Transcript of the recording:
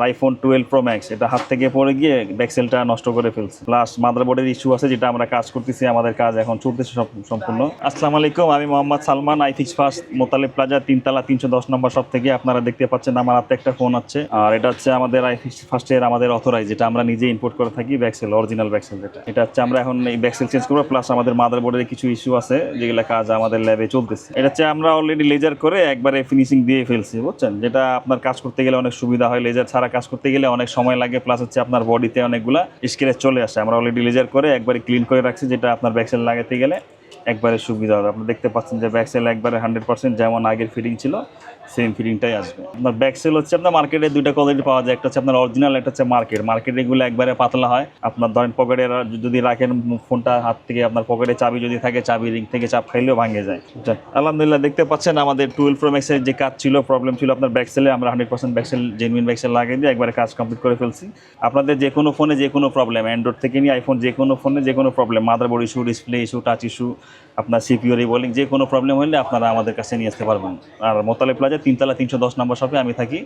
IPhone 12 pro max এটা হাত থেকে পড়ে গিয়ে ব্যাকসেলটা নষ্ট করে ফেলছে, প্লাস মাদারবোর্ডের ইস্যু আছে যেটা আমরা কাজ করতেছি, আমাদের কাজ এখন চলতেছে সম্পূর্ণ। আসসালামু আলাইকুম, আমি Mohammad Salman, iFix first Motaleb Plaza 3তলা 310 নম্বর শপ থেকে। আপনারা দেখতে পাচ্ছেন আমার হাতে একটা ফোন আছে, আর এটা হচ্ছে আমাদের আইফিক্স ফার্স্টের আমাদের অথরাইজ, যেটা আমরা নিজে ইম্পোর্ট করে থাকি ব্যাকসেল, অরিজিনাল ব্যাকসেল যেটা। এটা হচ্ছে আমরা এখন এই ব্যাকসেল চেঞ্জ করবো, প্লাস আমাদের মাদারবোর্ডের কিছু ইস্যু আছে যেগুলো কাজ আমাদের ল্যাবে চলতেছে। এটা হচ্ছে আমরা অলরেডি লেজার করে একবারে ফিনিশিং দিয়ে ফেলছি, বুঝছেন, যেটা আপনার কাজ করতে গেলে অনেক সুবিধা হয়। লেজার ছাড়া কাজ করতে গেলে অনেক সময় লাগে, প্লাস হচ্ছে আপনার বডিতে অনেকগুলা স্ক্র্যাচ চলে আসে। আমরা অলরেডি লেজার করে একবারে ক্লিন করে রাখছি, যেটা আপনার ব্যাকসেল লাগাতে গেলে একবারে সুবিধা হবে। আপনি দেখতে পাচ্ছেন যে ব্যাকসেল একবারে 100% যেমন আগের ফিটিং ছিল সেম ফিটিংটাই আসবে। আপনার ব্যাকসেল হচ্ছে আপনার মার্কেটে দুইটা কোয়ালিটি পাওয়া যায়, একটা হচ্ছে আপনার অরিজিনাল, একটা হচ্ছে মার্কেটে এগুলো একবারে পাতলা হয়। আপনার ধরেন পকেটে যদি রাখেন ফোনটা হাত থেকে, আপনার পকেটে চাবি যদি থাকে, চাবি রিং থেকে চাপ খাইলেও ভাঙে যায়। আলহামদুলিল্লাহ দেখতে পাচ্ছেন আমাদের 12 প্রো ম্যাক্সের যে কাজ ছিল, প্রবলেম ছিল আপনার ব্যাকসেলে, আমরা 100% ব্যাকসেল জেনুইন ব্যাকসেল লাগিয়ে দিয়ে একবারে কাজ কমপ্লিট করে ফেলছি। আপনাদের যে কোনো ফোনে যে কোনো প্রবলেম, অ্যান্ড্রয়েড থেকে নিয়ে আইফোন, যে কোনো ফোনে যে কোনো problem, motherboard issue, display issue, touch issue, আপনার সিপিইউ রিবোলিং, যে কোনো প্রবলেম হলে আপনারা আমাদের কাছে নিয়ে আসতে পারবেন। আর মোতালেব প্লাজা 3তলা 310 নম্বর শপে আমি থাকি।